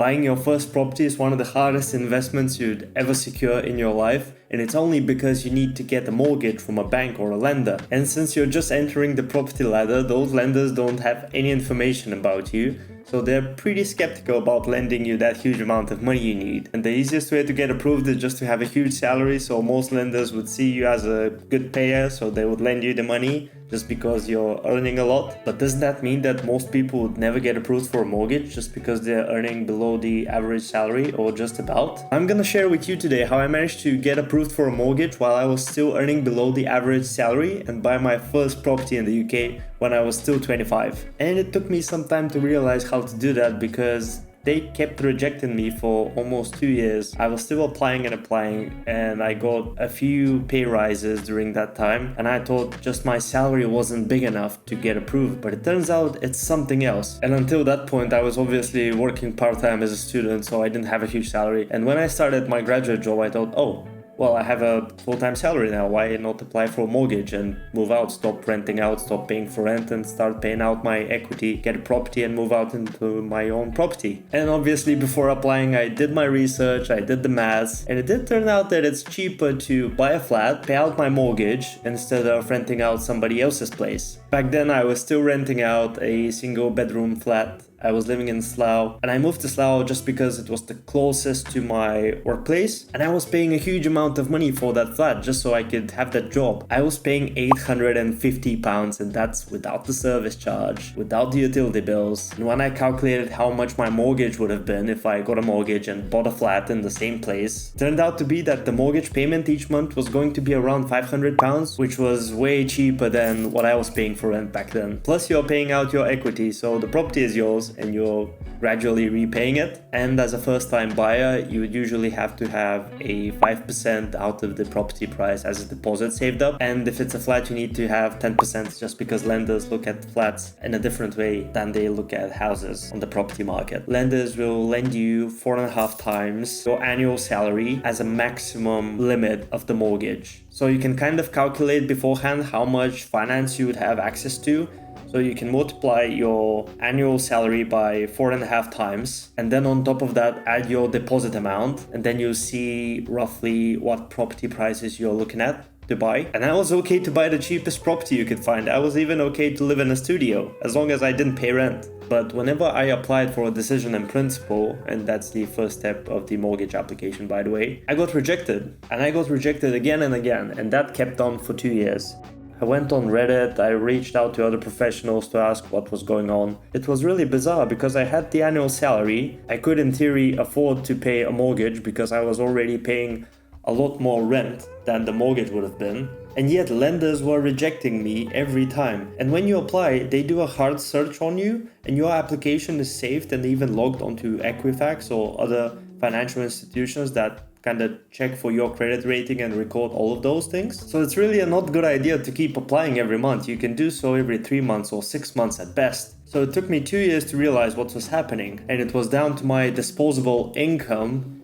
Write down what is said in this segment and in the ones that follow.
Buying your first property is one of the hardest investments you'd ever secure in your life, and it's only because you need to get a mortgage from a bank or a lender. And since you're just entering the property ladder, those lenders don't have any information about you, so they're pretty skeptical about lending you that huge amount of money you need. And the easiest way to get approved is just to have a huge salary, so most lenders would see you as a good payer, so they would lend you the money just because you're earning a lot. But doesn't that mean that most people would never get approved for a mortgage just because they're earning below the average salary or just about? I'm gonna share with you today how I managed to get approved for a mortgage while I was still earning below the average salary and buy my first property in the UK when I was still 25. And it took me some time to realize how to do that because they kept rejecting me for almost 2 years. I was still applying and I got a few pay rises during that time, and I thought just my salary wasn't big enough to get approved, but it turns out it's something else. And until that point I was obviously working part-time as a student, so I didn't have a huge salary. And when I started my graduate job I thought, oh, well, I have a full-time salary now, why not apply for a mortgage and move out, stop renting out, stop paying for rent and start paying out my equity, get a property and move out into my own property. And obviously before applying I did my research, I did the maths, and it did turn out that it's cheaper to buy a flat, pay out my mortgage instead of renting out somebody else's place. Back then I was still renting out a single bedroom flat. I was living in Slough, and I moved to Slough just because it was the closest to my workplace, and I was paying a huge amount of money for that flat just so I could have that job. I was paying £850, and that's without the service charge, without the utility bills. And when I calculated how much my mortgage would have been if I got a mortgage and bought a flat in the same place, it turned out to be that the mortgage payment each month was going to be around £500, which was way cheaper than what I was paying for rent back then. Plus you're paying out your equity, so the property is yours and you're gradually repaying it. And as a first-time buyer, you would usually have to have a 5% out of the property price as a deposit saved up. And if it's a flat, you need to have 10% just because lenders look at flats in a different way than they look at houses on the property market. Lenders will lend you 4.5 times your annual salary as a maximum limit of the mortgage. So you can kind of calculate beforehand how much finance you would have access to. So you can multiply your annual salary by 4.5 times, and then on top of that add your deposit amount, and then you'll see roughly what property prices you're looking at to buy. And I was okay to buy the cheapest property you could find. I was even okay to live in a studio as long as I didn't pay rent. But whenever I applied for a decision in principle, and that's the first step of the mortgage application by the way, I got rejected. And I got rejected again and again, and that kept on for 2 years. I went on Reddit, I reached out to other professionals to ask what was going on. It was really bizarre because I had the annual salary. I could in theory afford to pay a mortgage because I was already paying a lot more rent than the mortgage would have been. And yet lenders were rejecting me every time. And when you apply, they do a hard search on you and your application is saved and even logged onto Equifax or other financial institutions that kind of check for your credit rating and record all of those things. So it's really a not good idea to keep applying every month. You can do so every 3 months or 6 months at best. So it took me 2 years to realize what was happening, and it was down to my disposable income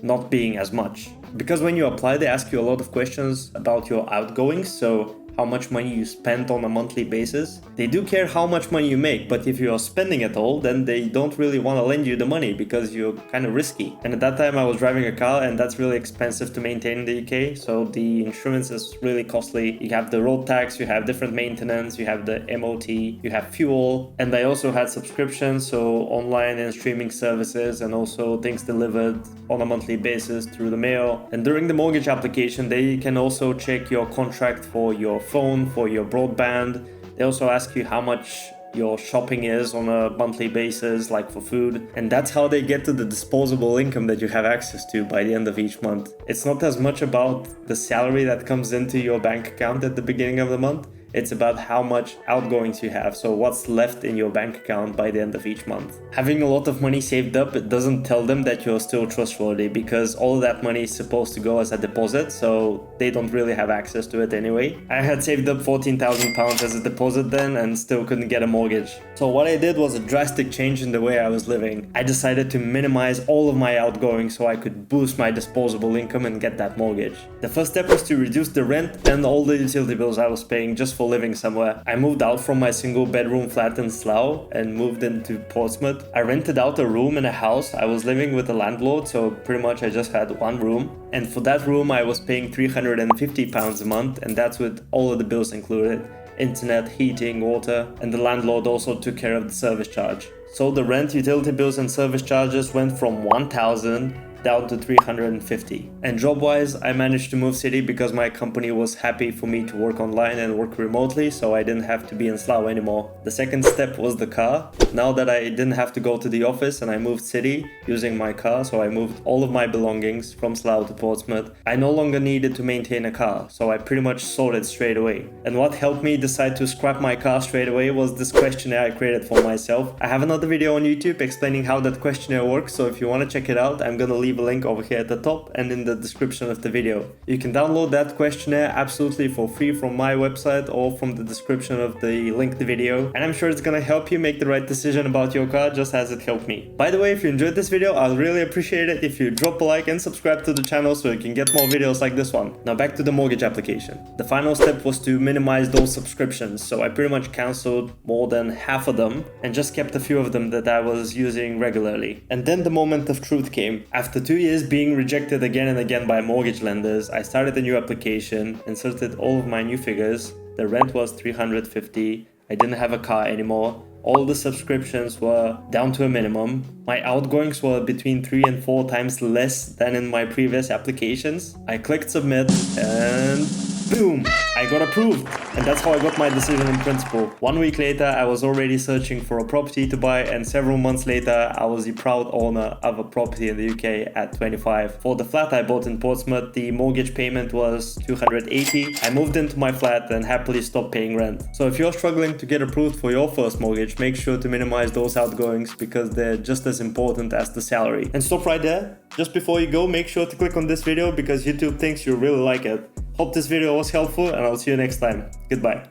not being as much. Because when you apply, they ask you a lot of questions about your outgoings, so how much money you spend on a monthly basis. They do care how much money you make, but if you are spending it all, then they don't really want to lend you the money because you're kind of risky. And at that time I was driving a car, and that's really expensive to maintain in the UK, so the insurance is really costly. You have the road tax, you have different maintenance, you have the MOT, you have fuel, and I also had subscriptions, so online and streaming services, and also things delivered on a monthly basis through the mail. And during the mortgage application, they can also check your contract for your phone, for your broadband. They also ask you how much your shopping is on a monthly basis, like for food. And that's how they get to the disposable income that you have access to by the end of each month. It's not as much about the salary that comes into your bank account at the beginning of the month. It's about how much outgoings you have, so what's left in your bank account by the end of each month. Having a lot of money saved up, it doesn't tell them that you're still trustworthy because all of that money is supposed to go as a deposit, so they don't really have access to it anyway. I had saved up £14,000 as a deposit then and still couldn't get a mortgage. So what I did was a drastic change in the way I was living. I decided to minimize all of my outgoings so I could boost my disposable income and get that mortgage. The first step was to reduce the rent and all the utility bills I was paying just for living somewhere. I moved out from my single bedroom flat in Slough and moved into Portsmouth. I rented out a room in a house. I was living with a landlord, so pretty much I just had one room. And for that room I was paying £350 a month, and that's with all of the bills included. Internet, heating, water, and the landlord also took care of the service charge. So the rent, utility bills and service charges went from 1,000 down to 350. And job-wise, I managed to move city because my company was happy for me to work online and work remotely, so I didn't have to be in Slough anymore. The second step was the car. Now that I didn't have to go to the office and I moved city using my car, so I moved all of my belongings from Slough to Portsmouth, I no longer needed to maintain a car, so I pretty much sold it straight away. And what helped me decide to scrap my car straight away was this questionnaire I created for myself. I have another video on YouTube explaining how that questionnaire works, so if you want to check it out, I'm gonna leave a link over here at the top and in the description of the video. You can download that questionnaire absolutely for free from my website or from the description of the link to the video, and I'm sure it's gonna help you make the right decision about your car just as it helped me. By the way, if you enjoyed this video, I'll really appreciate it if you drop a like and subscribe to the channel so you can get more videos like this one. Now back to the mortgage application. The final step was to minimize those subscriptions, so I pretty much cancelled more than half of them and just kept a few of them that I was using regularly. And then the moment of truth came. After 2 years being rejected again and again by mortgage lenders, I started a new application, inserted all of my new figures. The rent was 350. I didn't have a car anymore. All the subscriptions were down to a minimum. My outgoings were between 3 and 4 times less than in my previous applications. I clicked submit and boom, I got approved. And that's how I got my decision in principle. 1 week later, I was already searching for a property to buy, and several months later, I was the proud owner of a property in the UK at 25. For the flat I bought in Portsmouth, the mortgage payment was 280. I moved into my flat and happily stopped paying rent. So if you're struggling to get approved for your first mortgage, make sure to minimize those outgoings because they're just as important as the salary. And stop right there. Just before you go, make sure to click on this video because YouTube thinks you'll really like it. Hope this video was helpful, and I'll see you next time. Goodbye.